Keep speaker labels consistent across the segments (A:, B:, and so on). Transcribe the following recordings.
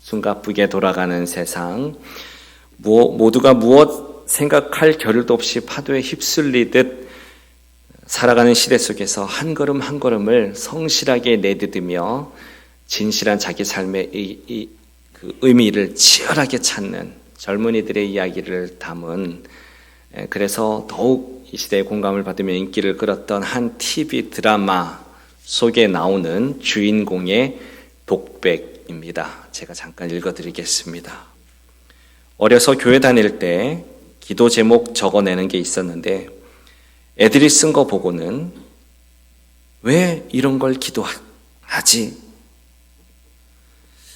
A: 숨가쁘게 돌아가는 세상, 모두가 무엇 생각할 겨를도 없이 파도에 휩쓸리듯 살아가는 시대 속에서 한 걸음 한 걸음을 성실하게 내딛으며 진실한 자기 삶의 그 의미를 치열하게 찾는 젊은이들의 이야기를 담은, 그래서 더욱 이 시대에 공감을 받으며 인기를 끌었던 한 TV 드라마 속에 나오는 주인공의 독백입니다. 제가 잠깐 읽어드리겠습니다. 어려서 교회 다닐 때 기도 제목 적어내는 게 있었는데 애들이 쓴 거 보고는 왜 이런 걸 기도하지?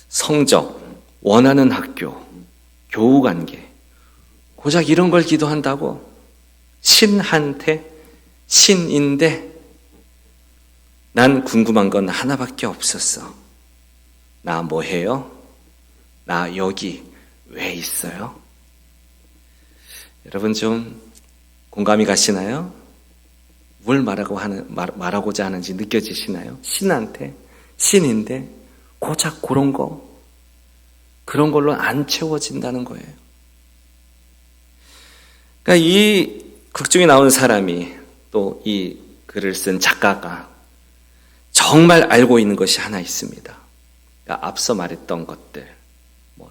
A: 성적, 원하는 학교, 교우관계, 고작 이런 걸 기도한다고? 신한테? 신인데? 난 궁금한 건 하나밖에 없었어. 나 뭐 해요? 나 여기 왜 있어요? 여러분 좀 공감이 가시나요? 뭘 말하고자 하는지 느껴지시나요? 신한테? 신인데? 고작 그런 걸로 안 채워진다는 거예요. 그러니까 이 극 중에 나오는 사람이, 또 이 글을 쓴 작가가 정말 알고 있는 것이 하나 있습니다. 그러니까 앞서 말했던 것들,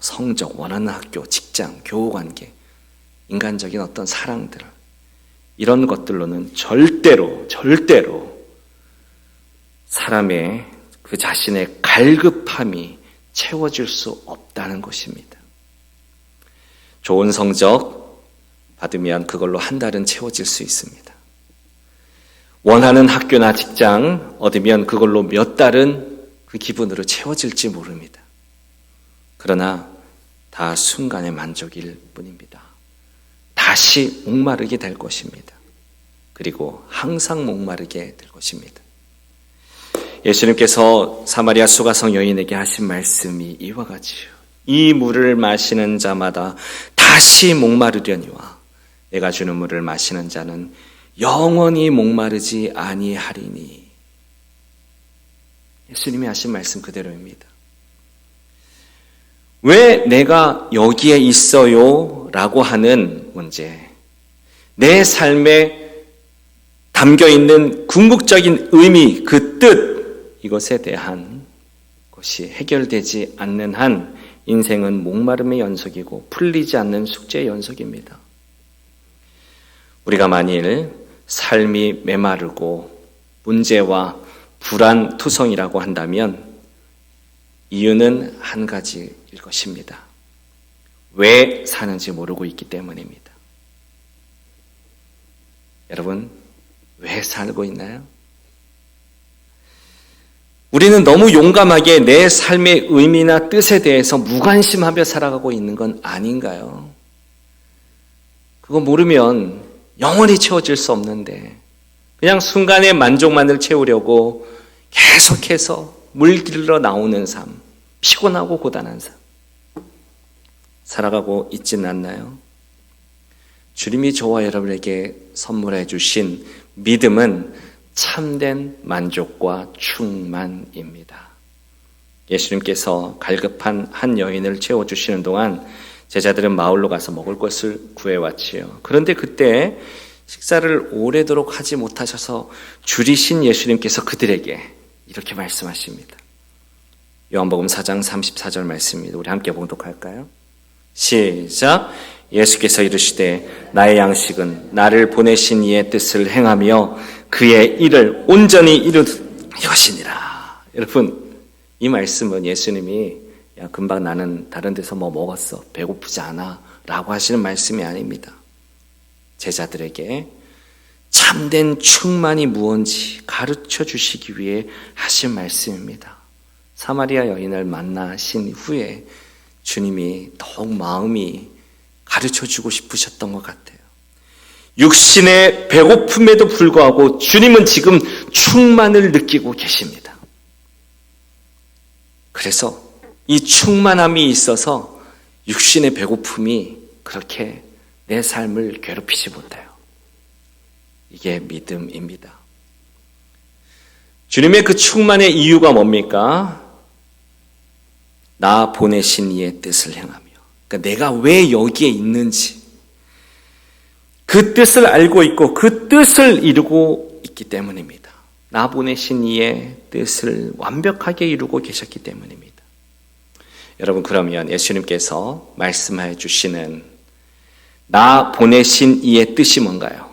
A: 성적, 원하는 학교, 직장, 교우관계, 인간적인 어떤 사랑들, 이런 것들로는 절대로 사람의 그 자신의 갈급함이 채워질 수 없다는 것입니다. 좋은 성적 받으면 그걸로 한 달은 채워질 수 있습니다. 원하는 학교나 직장 얻으면 그걸로 몇 달은 그 기분으로 채워질지 모릅니다. 그러나 다 순간의 만족일 뿐입니다. 다시 목마르게 될 것입니다. 그리고 항상 목마르게 될 것입니다. 예수님께서 사마리아 수가성 여인에게 하신 말씀이 이와 같이요. 이 물을 마시는 자마다 다시 목마르려니와 내가 주는 물을 마시는 자는 영원히 목마르지 아니하리니. 예수님이 하신 말씀 그대로입니다. 왜 내가 여기에 있어요? 라고 하는 문제, 내 삶에 담겨있는 궁극적인 의미, 그 뜻, 이것에 대한 것이 해결되지 않는 한 인생은 목마름의 연속이고 풀리지 않는 숙제의 연속입니다. 우리가 만일 삶이 메마르고 문제와 불안투성이라고 한다면 이유는 한 가지일 것입니다. 왜 사는지 모르고 있기 때문입니다. 여러분, 왜 살고 있나요? 우리는 너무 용감하게 내 삶의 의미나 뜻에 대해서 무관심하며 살아가고 있는 건 아닌가요? 그거 모르면 영원히 채워질 수 없는데 그냥 순간의 만족만을 채우려고 계속해서 물길러 나오는 삶, 피곤하고 고단한 삶 살아가고 있지는 않나요? 주님이 저와 여러분에게 선물해 주신 믿음은 참된 만족과 충만입니다. 예수님께서 갈급한 한 여인을 채워주시는 동안 제자들은 마을로 가서 먹을 것을 구해왔지요. 그런데 그때 식사를 오래도록 하지 못하셔서 줄이신 예수님께서 그들에게 이렇게 말씀하십니다. 요한복음 4장 34절 말씀입니다. 우리 함께 봉독할까요? 시작. 예수께서 이르시되 나의 양식은 나를 보내신 이의 뜻을 행하며 그의 일을 온전히 이루는 것이니라. 여러분, 이 말씀은 예수님이 야 금방 나는 다른 데서 뭐 먹었어, 배고프지 않아 라고 하시는 말씀이 아닙니다. 제자들에게 참된 충만이 무엇인지 가르쳐 주시기 위해 하신 말씀입니다. 사마리아 여인을 만나신 후에 주님이 더욱 마음이 가르쳐주고 싶으셨던 것 같아요. 육신의 배고픔에도 불구하고 주님은 지금 충만을 느끼고 계십니다. 그래서 이 충만함이 있어서 육신의 배고픔이 그렇게 내 삶을 괴롭히지 못해요. 이게 믿음입니다. 주님의 그 충만의 이유가 뭡니까? 나 보내신 이의 뜻을 행하며. 그러니까 내가 왜 여기에 있는지 그 뜻을 알고 있고 그 뜻을 이루고 있기 때문입니다. 나 보내신 이의 뜻을 완벽하게 이루고 계셨기 때문입니다. 여러분, 그러면 예수님께서 말씀해 주시는 나 보내신 이의 뜻이 뭔가요?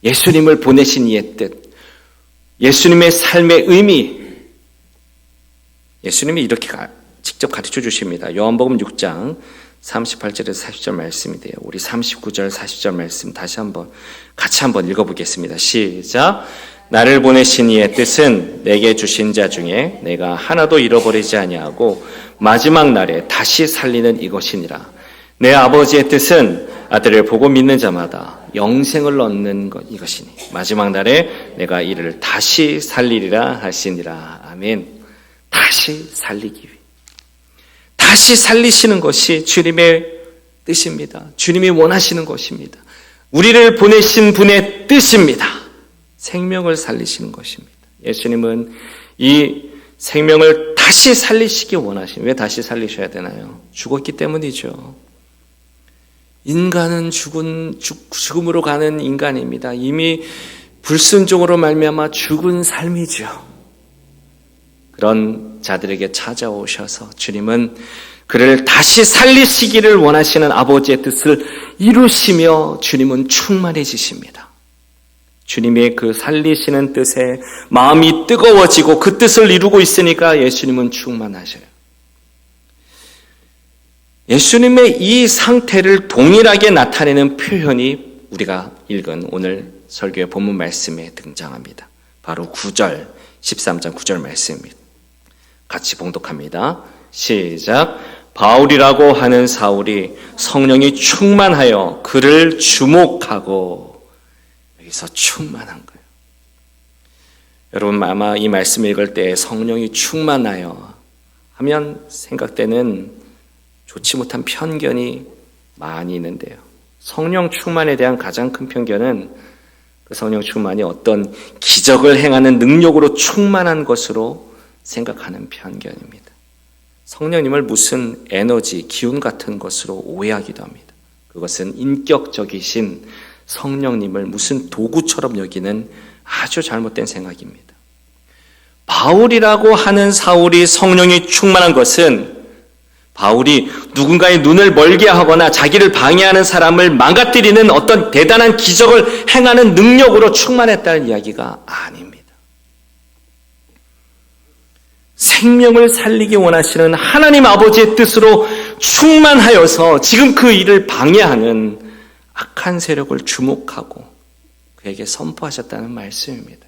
A: 예수님을 보내신 이의 뜻, 예수님의 삶의 의미, 예수님이 이렇게 직접 가르쳐 주십니다. 요한복음 6장 38절에서 40절 말씀인데요. 우리 39절 40절 말씀 같이 한번 읽어보겠습니다. 시작. 나를 보내신 이의 뜻은 내게 주신 자 중에 내가 하나도 잃어버리지 아니하고 마지막 날에 다시 살리는 이것이니라. 내 아버지의 뜻은 아들을 보고 믿는 자마다 영생을 얻는 것 이것이니 마지막 날에 내가 이를 다시 살리리라 하시니라. 아멘. 다시 살리기 위해 다시 살리시는 것이 주님의 뜻입니다. 주님이 원하시는 것입니다. 우리를 보내신 분의 뜻입니다. 생명을 살리시는 것입니다. 예수님은 이 생명을 다시 살리시기 원하십니다. 왜 다시 살리셔야 되나요? 죽었기 때문이죠. 인간은 죽음으로 가는 인간입니다. 이미 불순종으로 말미암아 죽은 삶이죠. 그런 자들에게 찾아오셔서 주님은 그를 다시 살리시기를 원하시는 아버지의 뜻을 이루시며 주님은 충만해지십니다. 주님의 그 살리시는 뜻에 마음이 뜨거워지고 그 뜻을 이루고 있으니까 예수님은 충만하셔요. 예수님의 이 상태를 동일하게 나타내는 표현이 우리가 읽은 오늘 설교의 본문 말씀에 등장합니다. 바로 9절, 13장 9절 말씀입니다. 같이 봉독합니다. 시작. 바울이라고 하는 사울이 성령이 충만하여 그를 주목하고. 여기서 충만한 거예요. 여러분, 아마 이 말씀을 읽을 때 성령이 충만하여 하면 생각되는 좋지 못한 편견이 많이 있는데요. 성령 충만에 대한 가장 큰 편견은 그 성령 충만이 어떤 기적을 행하는 능력으로 충만한 것으로 생각하는 편견입니다. 성령님을 무슨 에너지, 기운 같은 것으로 오해하기도 합니다. 그것은 인격적이신 성령님을 무슨 도구처럼 여기는 아주 잘못된 생각입니다. 바울이라고 하는 사울이 성령이 충만한 것은 바울이 누군가의 눈을 멀게 하거나 자기를 방해하는 사람을 망가뜨리는 어떤 대단한 기적을 행하는 능력으로 충만했다는 이야기가 아닙니다. 생명을 살리기 원하시는 하나님 아버지의 뜻으로 충만하여서 지금 그 일을 방해하는 악한 세력을 주목하고 그에게 선포하셨다는 말씀입니다.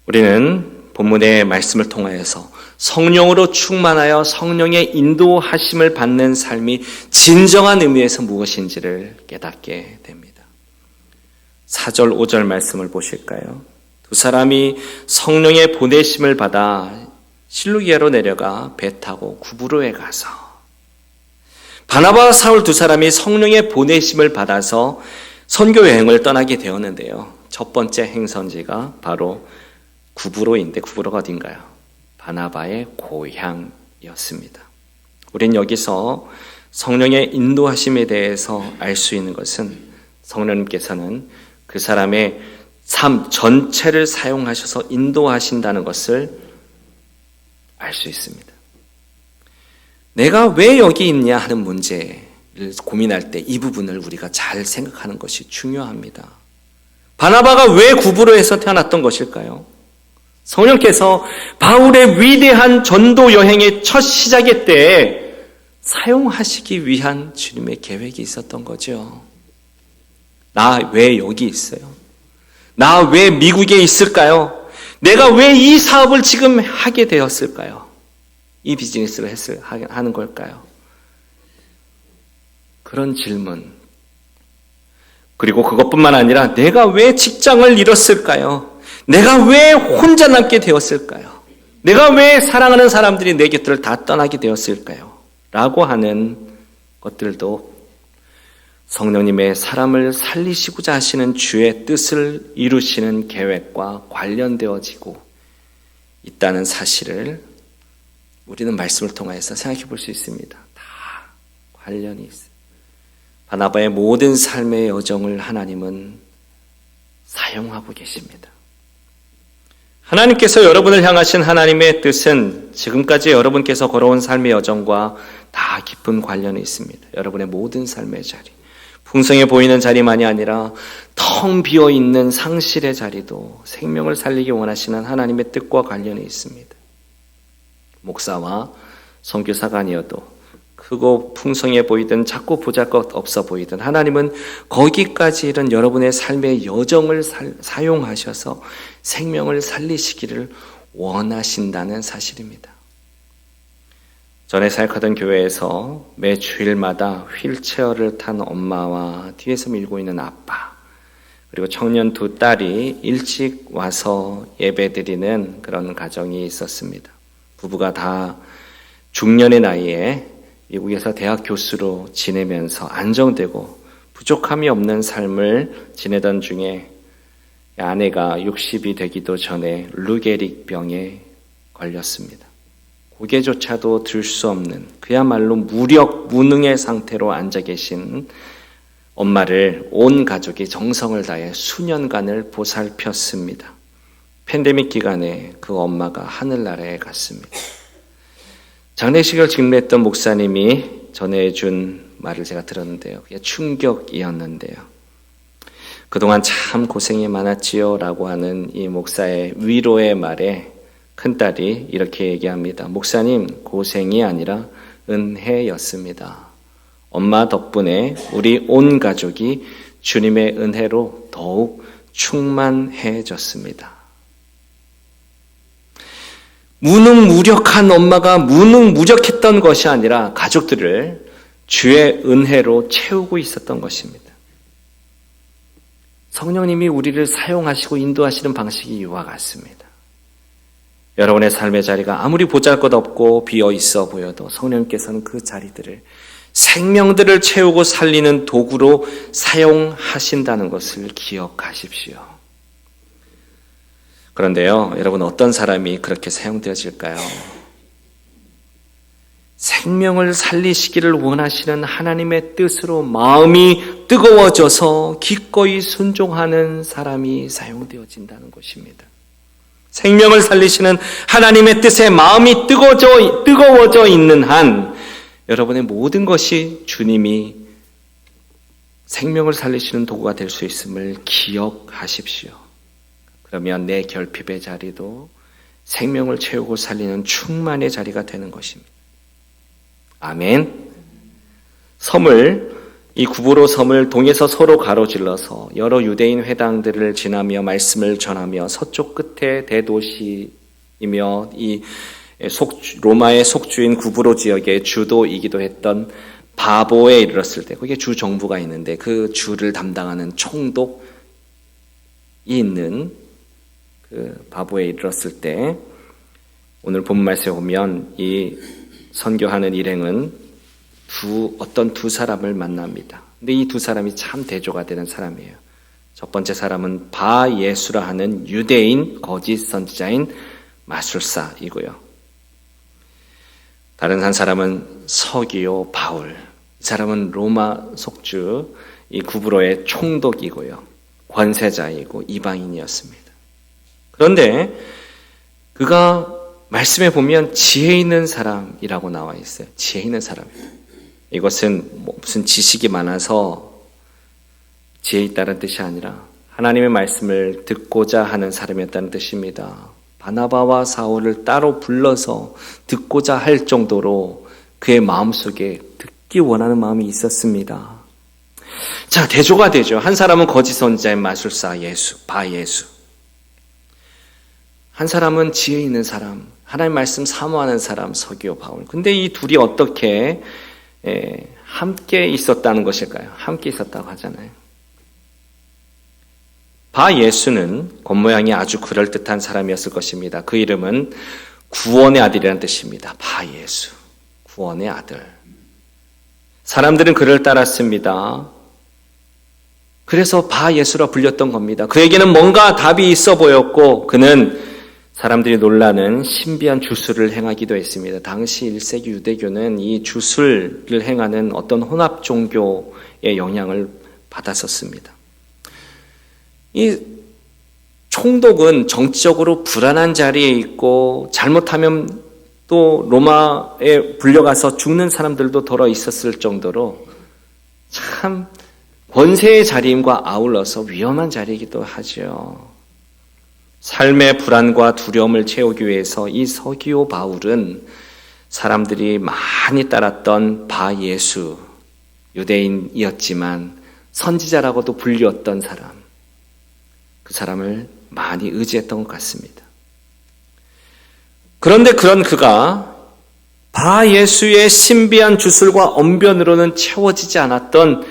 A: 우리는 본문의 말씀을 통하여서 성령으로 충만하여 성령의 인도하심을 받는 삶이 진정한 의미에서 무엇인지를 깨닫게 됩니다. 4절 5절 말씀을 보실까요? 두 사람이 성령의 보내심을 받아 실루기아로 내려가 배 타고 구브로에 가서 바나바와 사울 두 사람이 성령의 보내심을 받아서 선교 여행을 떠나게 되었는데요. 첫 번째 행선지가 바로 구브로인데 구브로가 어딘가요? 바나바의 고향이었습니다. 우린 여기서 성령의 인도하심에 대해서 알 수 있는 것은 성령님께서는 그 사람의 삶 전체를 사용하셔서 인도하신다는 것을 알 수 있습니다. 내가 왜 여기 있냐 하는 문제를 고민할 때 이 부분을 우리가 잘 생각하는 것이 중요합니다. 바나바가 왜 구브로에서 태어났던 것일까요? 성령께서 바울의 위대한 전도 여행의 첫 시작의 때에 사용하시기 위한 주님의 계획이 있었던 거죠. 나 왜 여기 있어요? 나 왜 미국에 있을까요? 내가 왜 이 사업을 지금 하게 되었을까요? 이 비즈니스를 하는 걸까요? 그런 질문. 그리고 그것뿐만 아니라 내가 왜 직장을 잃었을까요? 내가 왜 혼자 남게 되었을까요? 내가 왜 사랑하는 사람들이 내 곁을 다 떠나게 되었을까요? 라고 하는 것들도 성령님의 사람을 살리시고자 하시는 주의 뜻을 이루시는 계획과 관련되어지고 있다는 사실을 우리는 말씀을 통해서 생각해 볼 수 있습니다. 다 관련이 있어요. 바나바의 모든 삶의 여정을 하나님은 사용하고 계십니다. 하나님께서 여러분을 향하신 하나님의 뜻은 지금까지 여러분께서 걸어온 삶의 여정과 다 깊은 관련이 있습니다. 여러분의 모든 삶의 자리, 풍성해 보이는 자리만이 아니라 텅 비어있는 상실의 자리도 생명을 살리기 원하시는 하나님의 뜻과 관련이 있습니다. 목사와 선교사가 아니어도 크고 풍성해 보이든 작고 보잘것없어 보이든 하나님은 거기까지 이른 여러분의 삶의 여정을 사용하셔서 생명을 살리시기를 원하신다는 사실입니다. 전에 사역하던 교회에서 매 주일마다 휠체어를 탄 엄마와 뒤에서 밀고 있는 아빠, 그리고 청년 두 딸이 일찍 와서 예배드리는 그런 가정이 있었습니다. 부부가 다 중년의 나이에 미국에서 대학 교수로 지내면서 안정되고 부족함이 없는 삶을 지내던 중에 아내가 60이 되기도 전에 루게릭 병에 걸렸습니다. 고개조차도 들 수 없는 그야말로 무능의 상태로 앉아 계신 엄마를 온 가족이 정성을 다해 수년간을 보살폈습니다. 팬데믹 기간에 그 엄마가 하늘나라에 갔습니다. 장례식을 집례했던 목사님이 전해준 말을 제가 들었는데요. 그게 충격이었는데요. 그동안 참 고생이 많았지요 라고 하는 이 목사의 위로의 말에 큰딸이 이렇게 얘기합니다. 목사님, 고생이 아니라 은혜였습니다. 엄마 덕분에 우리 온 가족이 주님의 은혜로 더욱 충만해졌습니다. 무능무력한 엄마가 무능무력했던 것이 아니라 가족들을 주의 은혜로 채우고 있었던 것입니다. 성령님이 우리를 사용하시고 인도하시는 방식이 이와 같습니다. 여러분의 삶의 자리가 아무리 보잘것없고 비어있어 보여도 성령님께서는 그 자리들을 생명들을 채우고 살리는 도구로 사용하신다는 것을 기억하십시오. 그런데요, 여러분 어떤 사람이 그렇게 사용되어질까요? 생명을 살리시기를 원하시는 하나님의 뜻으로 마음이 뜨거워져서 기꺼이 순종하는 사람이 사용되어진다는 것입니다. 생명을 살리시는 하나님의 뜻에 마음이 뜨거워져 있는 한 여러분의 모든 것이 주님이 생명을 살리시는 도구가 될 수 있음을 기억하십시오. 그러면 내 결핍의 자리도 생명을 채우고 살리는 충만의 자리가 되는 것입니다. 아멘. 이 구브로 섬을 동에서 서로 가로질러서 여러 유대인 회당들을 지나며 말씀을 전하며 서쪽 끝에 대도시이며 이 로마의 속주인 구브로 지역의 주도이기도 했던 바보에 이르렀을 때, 거기에 주 정부가 있는데 그 주를 담당하는 총독이 있는 그 바보에 이르렀을 때, 오늘 본문 말씀에 보면 이 선교하는 일행은 어떤 두 사람을 만납니다. 근데 이 두 사람이 참 대조가 되는 사람이에요. 첫 번째 사람은 바예수라 하는 유대인 거짓 선지자인 마술사이고요. 다른 한 사람은 서기오 바울. 이 사람은 로마 속주 이 구브로의 총독이고요. 권세자이고 이방인이었습니다. 그런데 그가 말씀에 보면 지혜 있는 사람이라고 나와 있어요. 지혜 있는 사람입니다. 이것은 무슨 지식이 많아서 지혜 있다는 뜻이 아니라 하나님의 말씀을 듣고자 하는 사람이었다는 뜻입니다. 바나바와 사울을 따로 불러서 듣고자 할 정도로 그의 마음속에 듣기 원하는 마음이 있었습니다. 자, 대조가 되죠. 한 사람은 거짓 선지자인 마술사 바예수. 한 사람은 지혜 있는 사람, 하나님 말씀 사모하는 사람, 서기오 바울. 근데 이 둘이 어떻게 함께 있었다는 것일까요? 함께 있었다고 하잖아요. 바예수는 겉모양이 아주 그럴듯한 사람이었을 것입니다. 그 이름은 구원의 아들이라는 뜻입니다. 바예수, 구원의 아들. 사람들은 그를 따랐습니다. 그래서 바예수라 불렸던 겁니다. 그에게는 뭔가 답이 있어 보였고 그는 사람들이 놀라는 신비한 주술을 행하기도 했습니다. 당시 1세기 유대교는 이 주술을 행하는 어떤 혼합 종교의 영향을 받았었습니다. 이 총독은 정치적으로 불안한 자리에 있고 잘못하면 또 로마에 불려가서 죽는 사람들도 덜어 있었을 정도로 참 권세의 자리임과 아울러서 위험한 자리이기도 하죠. 삶의 불안과 두려움을 채우기 위해서 이 서기오 바울은 사람들이 많이 따랐던 바 예수, 유대인이었지만 선지자라고도 불렸던 사람, 그 사람을 많이 의지했던 것 같습니다. 그런데 그런 그가 바 예수의 신비한 주술과 언변으로는 채워지지 않았던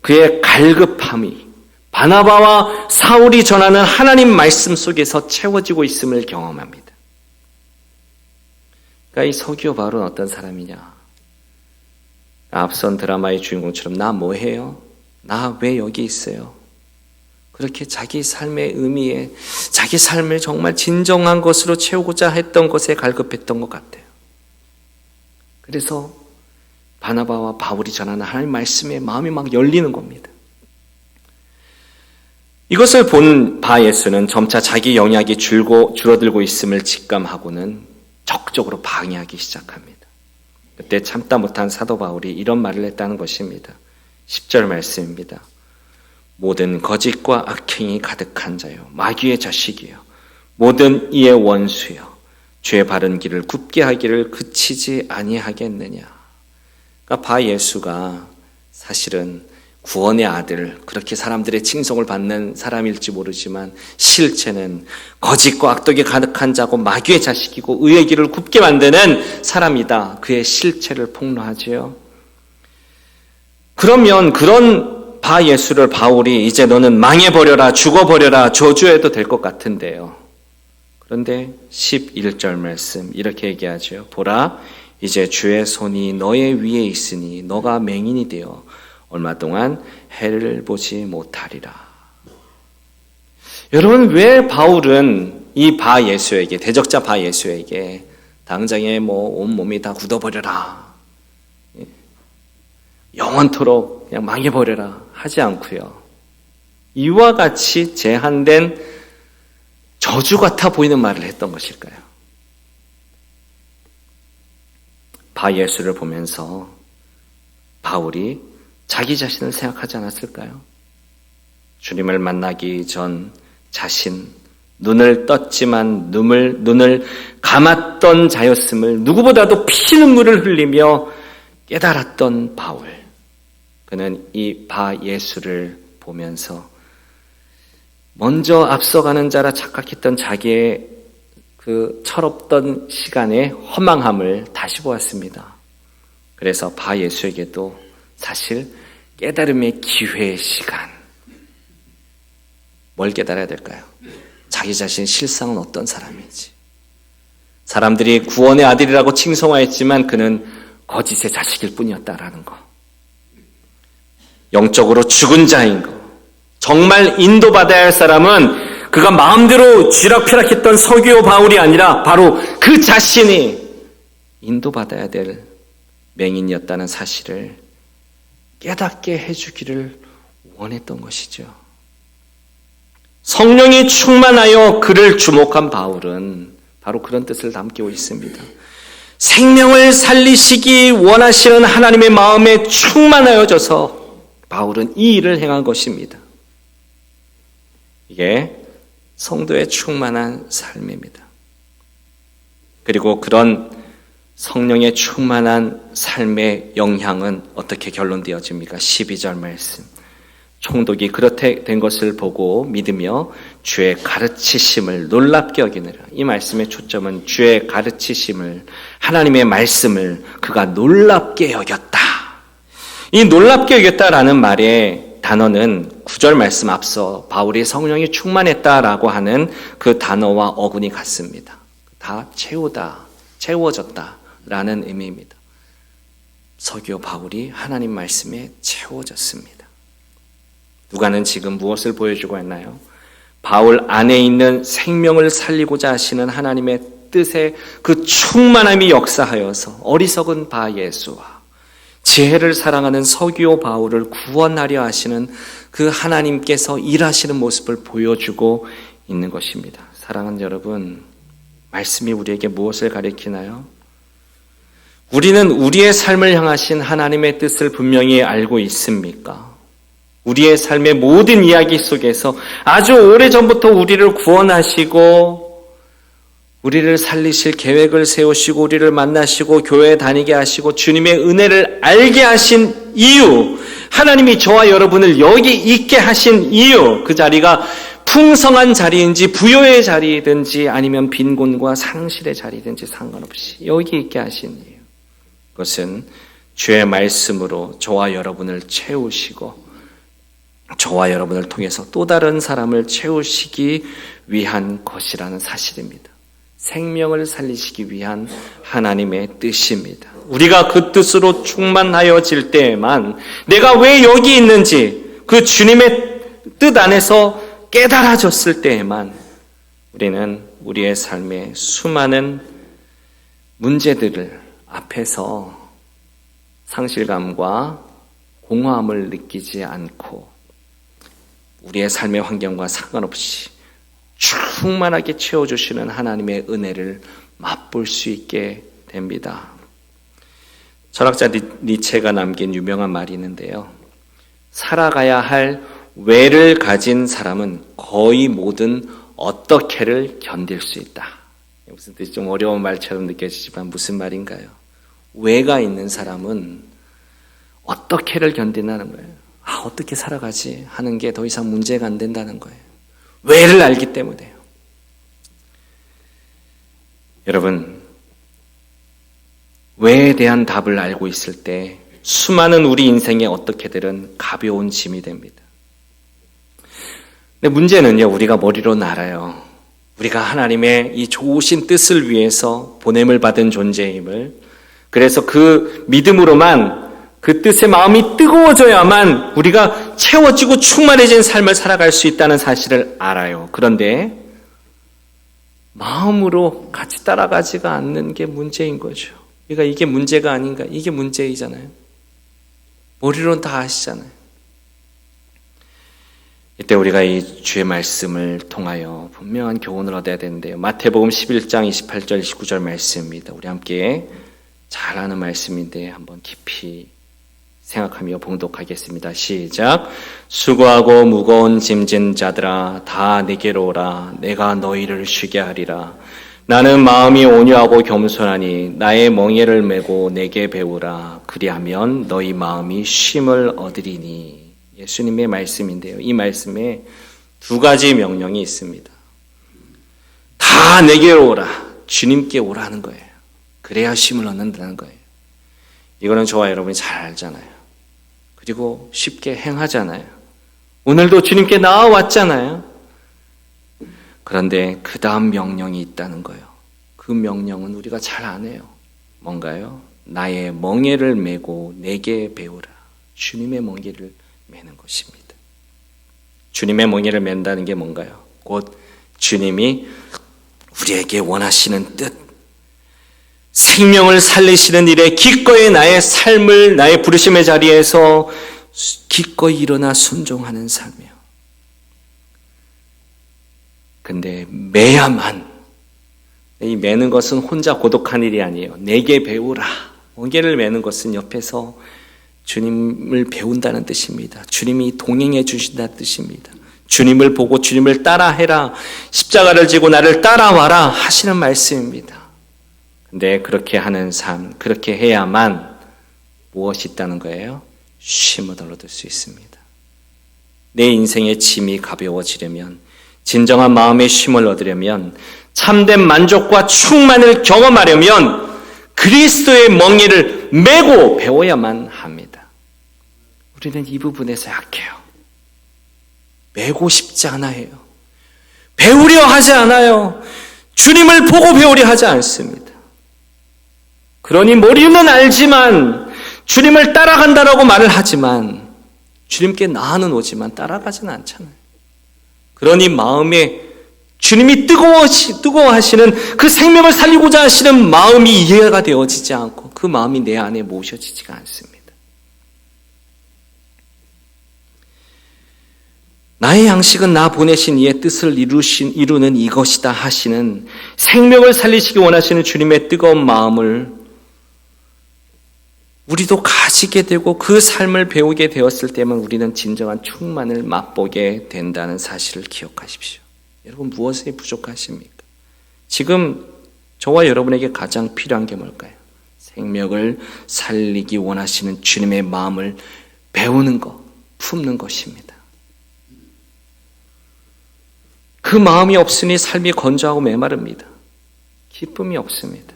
A: 그의 갈급함이 바나바와 사울이 전하는 하나님 말씀 속에서 채워지고 있음을 경험합니다. 그러니까 이 서기오 바울은 어떤 사람이냐? 앞선 드라마의 주인공처럼 나 뭐해요? 나 왜 여기 있어요? 그렇게 자기 삶의 의미에 자기 삶을 정말 진정한 것으로 채우고자 했던 것에 갈급했던 것 같아요. 그래서 바나바와 바울이 전하는 하나님 말씀에 마음이 막 열리는 겁니다. 이것을 본 바 예수는 점차 자기 영향이 줄어들고 있음을 직감하고는 적극적으로 방해하기 시작합니다. 그때 참다 못한 사도 바울이 이런 말을 했다는 것입니다. 10절 말씀입니다. 모든 거짓과 악행이 가득한 자요, 마귀의 자식이요, 모든 이의 원수요, 죄 바른 길을 굽게 하기를 그치지 아니하겠느냐. 그러니까 바 예수가 사실은 구원의 아들, 그렇게 사람들의 칭송을 받는 사람일지 모르지만 실체는 거짓과 악독이 가득한 자고 마귀의 자식이고 의의 길을 굽게 만드는 사람이다. 그의 실체를 폭로하지요. 그러면 그런 바 예수를 바울이 이제 너는 망해버려라, 죽어버려라, 저주해도 될 것 같은데요. 그런데 11절 말씀 이렇게 얘기하죠. 보라, 이제 주의 손이 너의 위에 있으니 너가 맹인이 되어 얼마 동안 해를 보지 못하리라. 여러분, 왜 바울은 이 바 예수에게, 대적자 바 예수에게 당장에 온몸이 다 굳어버려라, 영원토록 그냥 망해버려라 하지 않고요, 이와 같이 제한된 저주 같아 보이는 말을 했던 것일까요? 바 예수를 보면서 바울이 자기 자신을 생각하지 않았을까요? 주님을 만나기 전 자신, 눈을 떴지만 눈을 감았던 자였음을 누구보다도 피눈물을 흘리며 깨달았던 바울. 그는 이 바 예수를 보면서 먼저 앞서가는 자라 착각했던 자기의 그 철없던 시간의 허망함을 다시 보았습니다. 그래서 바 예수에게도 사실 깨달음의 기회의 시간, 뭘 깨달아야 될까요? 자기 자신 실상은 어떤 사람인지. 사람들이 구원의 아들이라고 칭송하였지만 그는 거짓의 자식일 뿐이었다라는 거. 영적으로 죽은 자인 거. 정말 인도받아야 할 사람은 그가 마음대로 쥐락펴락했던 서기오 바울이 아니라 바로 그 자신이 인도받아야 될 맹인이었다는 사실을 깨닫게 해주기를 원했던 것이죠. 성령이 충만하여 그를 주목한 바울은 바로 그런 뜻을 담고 있습니다. 생명을 살리시기 원하시는 하나님의 마음에 충만하여져서 바울은 이 일을 행한 것입니다. 이게 성도의 충만한 삶입니다. 그리고 그런 성령의 충만한 삶의 영향은 어떻게 결론되어집니까? 12절 말씀. 총독이 그렇게 된 것을 보고 믿으며 주의 가르치심을 놀랍게 여기느라. 이 말씀의 초점은 주의 가르치심을, 하나님의 말씀을 그가 놀랍게 여겼다. 이 놀랍게 여겼다라는 말의 단어는 9절 말씀 앞서 바울이 성령이 충만했다라고 하는 그 단어와 어근이 같습니다. 다 채우다, 채워졌다라는 의미입니다. 서기오 바울이 하나님 말씀에 채워졌습니다. 누가는 지금 무엇을 보여주고 있나요? 바울 안에 있는 생명을 살리고자 하시는 하나님의 뜻의 그 충만함이 역사하여서 어리석은 바 예수와 지혜를 사랑하는 서기오 바울을 구원하려 하시는 그 하나님께서 일하시는 모습을 보여주고 있는 것입니다. 사랑하는 여러분, 말씀이 우리에게 무엇을 가리키나요? 우리는 우리의 삶을 향하신 하나님의 뜻을 분명히 알고 있습니까? 우리의 삶의 모든 이야기 속에서 아주 오래전부터 우리를 구원하시고 우리를 살리실 계획을 세우시고 우리를 만나시고 교회에 다니게 하시고 주님의 은혜를 알게 하신 이유, 하나님이 저와 여러분을 여기 있게 하신 이유, 그 자리가 풍성한 자리인지 부요의 자리이든지 아니면 빈곤과 상실의 자리든지 상관없이 여기 있게 하신 이유, 그것은 주의 말씀으로 저와 여러분을 채우시고 저와 여러분을 통해서 또 다른 사람을 채우시기 위한 것이라는 사실입니다. 생명을 살리시기 위한 하나님의 뜻입니다. 우리가 그 뜻으로 충만하여질 때에만 내가 왜 여기 있는지 그 주님의 뜻 안에서 깨달아졌을 때에만 우리는 우리의 삶의 수많은 문제들을 앞에서 상실감과 공허함을 느끼지 않고 우리의 삶의 환경과 상관없이 충만하게 채워주시는 하나님의 은혜를 맛볼 수 있게 됩니다. 철학자 니체가 남긴 유명한 말이 있는데요. 살아가야 할 왜를 가진 사람은 거의 모든 어떻게를 견딜 수 있다. 무슨 뜻이 좀 어려운 말처럼 느껴지지만 무슨 말인가요? 왜가 있는 사람은 어떻게를 견딘다는 거예요. 어떻게 살아가지 하는 게 더 이상 문제가 안 된다는 거예요. 왜를 알기 때문에요. 여러분, 왜에 대한 답을 알고 있을 때 수많은 우리 인생의 어떻게들은 가벼운 짐이 됩니다. 근데 문제는요, 우리가 머리로는 알아요. 우리가 하나님의 이 좋으신 뜻을 위해서 보냄을 받은 존재임을, 그래서 그 믿음으로만 그 뜻의 마음이 뜨거워져야만 우리가 채워지고 충만해진 삶을 살아갈 수 있다는 사실을 알아요. 그런데 마음으로 같이 따라가지가 않는 게 문제인 거죠. 그러니까 이게 문제가 아닌가? 이게 문제이잖아요. 머리로는 다 아시잖아요. 이때 우리가 이 주의 말씀을 통하여 분명한 교훈을 얻어야 되는데요. 마태복음 11장 28절 29절 말씀입니다. 우리 함께 잘 아는 말씀인데 한번 깊이 생각하며 봉독하겠습니다. 시작. 수고하고 무거운 짐진 자들아 다 내게로 오라. 내가 너희를 쉬게 하리라. 나는 마음이 온유하고 겸손하니 나의 멍에를 메고 내게 배우라. 그리하면 너희 마음이 쉼을 얻으리니. 예수님의 말씀인데요. 이 말씀에 두 가지 명령이 있습니다. 다 내게로 오라. 주님께 오라는 거예요. 그래야 쉼을 얻는다는 거예요. 이거는 저와 여러분이 잘 알잖아요. 그리고 쉽게 행하잖아요. 오늘도 주님께 나와왔잖아요. 그런데 그 다음 명령이 있다는 거예요. 그 명령은 우리가 잘 안 해요. 뭔가요? 나의 멍에를 메고 내게 배우라. 주님의 멍에를 매는 것입니다. 주님의 멍에를 맨다는 게 뭔가요? 곧 주님이 우리에게 원하시는 뜻, 생명을 살리시는 일에 기꺼이 나의 삶을 나의 부르심의 자리에서 기꺼이 일어나 순종하는 삶이요. 근데 매야만, 이 매는 것은 혼자 고독한 일이 아니에요. 내게 배우라. 멍에를 매는 것은 옆에서 주님을 배운다는 뜻입니다. 주님이 동행해 주신다는 뜻입니다. 주님을 보고 주님을 따라해라. 십자가를 지고 나를 따라와라 하시는 말씀입니다. 근데 그렇게 하는 삶, 그렇게 해야만 무엇이 있다는 거예요? 쉼을 얻을 수 있습니다. 내 인생의 짐이 가벼워지려면, 진정한 마음의 쉼을 얻으려면, 참된 만족과 충만을 경험하려면 그리스도의 멍에를 메고 배워야만 합니다. 우리는 이 부분에서 약해요. 메고 싶지 않아요. 배우려 하지 않아요. 주님을 보고 배우려 하지 않습니다. 그러니 머리는 알지만 주님을 따라간다라고 말을 하지만 주님께 나는 오지만 따라가지는 않잖아요. 그러니 마음에 주님이 뜨거워하시는 그 생명을 살리고자 하시는 마음이 이해가 되어지지 않고 그 마음이 내 안에 모셔지지가 않습니다. 나의 양식은 나 보내신 이의 뜻을 이루는 이것이다 하시는 생명을 살리시기 원하시는 주님의 뜨거운 마음을 우리도 가지게 되고 그 삶을 배우게 되었을 때만 우리는 진정한 충만을 맛보게 된다는 사실을 기억하십시오. 여러분, 무엇에 부족하십니까? 지금 저와 여러분에게 가장 필요한 게 뭘까요? 생명을 살리기 원하시는 주님의 마음을 배우는 것, 품는 것입니다. 그 마음이 없으니 삶이 건조하고 메마릅니다. 기쁨이 없습니다.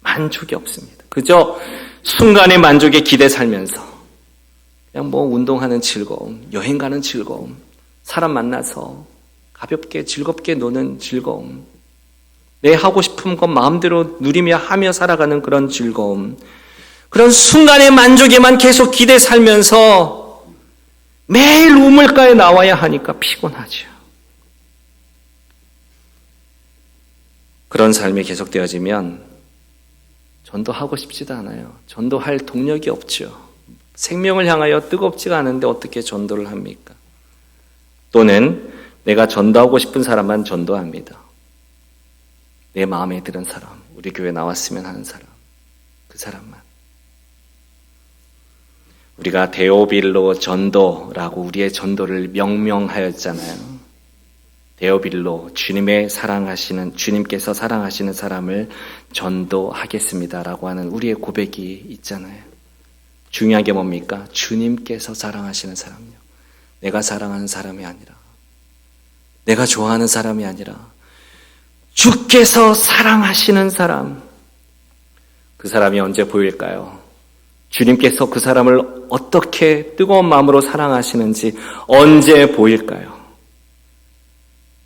A: 만족이 없습니다. 그저 순간의 만족에 기대 살면서 그냥 운동하는 즐거움, 여행 가는 즐거움, 사람 만나서 가볍게 즐겁게 노는 즐거움, 내 하고 싶은 것 마음대로 누리며 하며 살아가는 그런 즐거움, 그런 순간의 만족에만 계속 기대 살면서 매일 우물가에 나와야 하니까 피곤하죠. 그런 삶이 계속되어지면 전도하고 싶지도 않아요. 전도할 동력이 없죠. 생명을 향하여 뜨겁지가 않은데 어떻게 전도를 합니까? 또는 내가 전도하고 싶은 사람만 전도합니다. 내 마음에 드는 사람, 우리 교회 나왔으면 하는 사람, 그 사람만. 우리가 데오빌로 전도라고 우리의 전도를 명명하였잖아요. 데오빌로, 주님께서 사랑하시는 사람을 전도하겠습니다라고 하는 우리의 고백이 있잖아요. 중요한 게 뭡니까? 주님께서 사랑하시는 사람요. 내가 사랑하는 사람이 아니라, 내가 좋아하는 사람이 아니라 주께서 사랑하시는 사람. 그 사람이 언제 보일까요? 주님께서 그 사람을 어떻게 뜨거운 마음으로 사랑하시는지 언제 보일까요?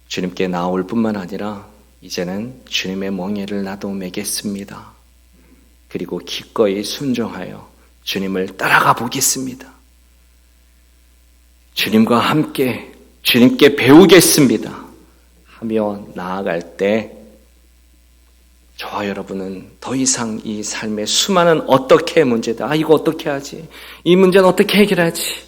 A: 주님께 나올 뿐만 아니라 이제는 주님의 멍에를 나도 매겠습니다. 그리고 기꺼이 순종하여 주님을 따라가 보겠습니다. 주님과 함께 주님께 배우겠습니다 하며 나아갈 때 저와 여러분은 더 이상 이 삶의 수많은 어떻게 문제다. 이거 어떻게 하지? 이 문제는 어떻게 해결하지?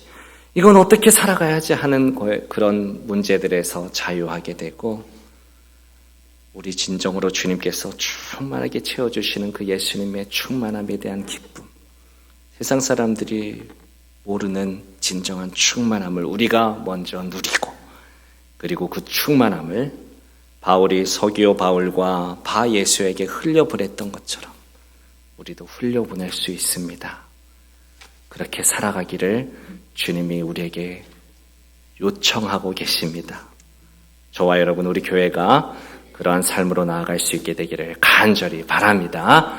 A: 이건 어떻게 살아가야지 하는 그런 문제들에서 자유하게 되고 우리 진정으로 주님께서 충만하게 채워주시는 그 예수님의 충만함에 대한 기쁨, 세상 사람들이 모르는 진정한 충만함을 우리가 먼저 누리고 그리고 그 충만함을 바울이 서기오 바울과 바 예수에게 흘려보냈던 것처럼 우리도 흘려보낼 수 있습니다. 그렇게 살아가기를 주님이 우리에게 요청하고 계십니다. 저와 여러분, 우리 교회가 그러한 삶으로 나아갈 수 있게 되기를 간절히 바랍니다.